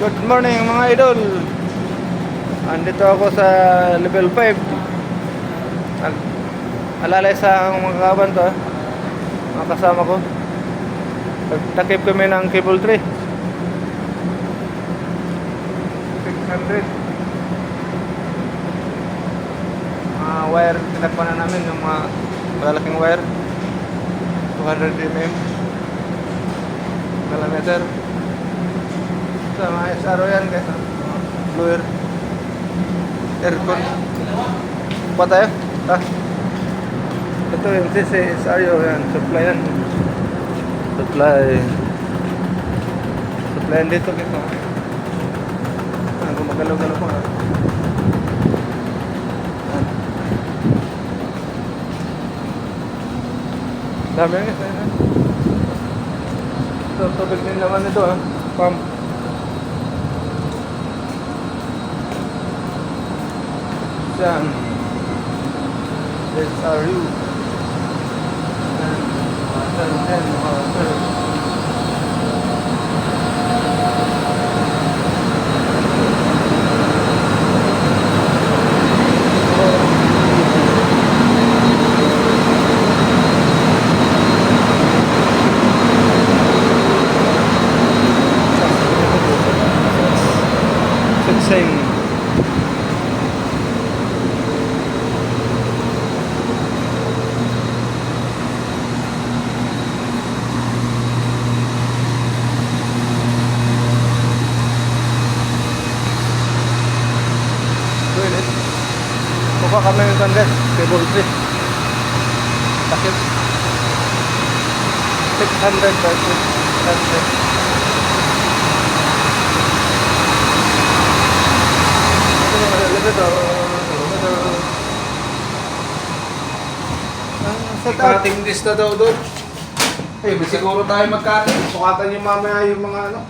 Good morning mga idol. Andito ako sa level 5. Alalay sa mga kaban to, mga kasama ko. Nagtakip kami ng cable tray 600. Mga wire, tinakpan na namin yung mga malalaking wire 200 mm kilometer. Sa mga SRO yan guys, blower, aircon. Pa tayo? Ha? Ito yung SRO yan, supply yan. Supply yan dito guys. Gumagalaw-galaw pa. Dami yan guys. Ito, tubig din naman ito ha. Pump. Yan. SRU. And water. Fixing. Kuha kami ng kandas, cable tray. Takip 600 versus 100. Cutting list na daw doon. Eh, siguro tayo mag-cutting. Sukatan yung mamaya yung mga ano.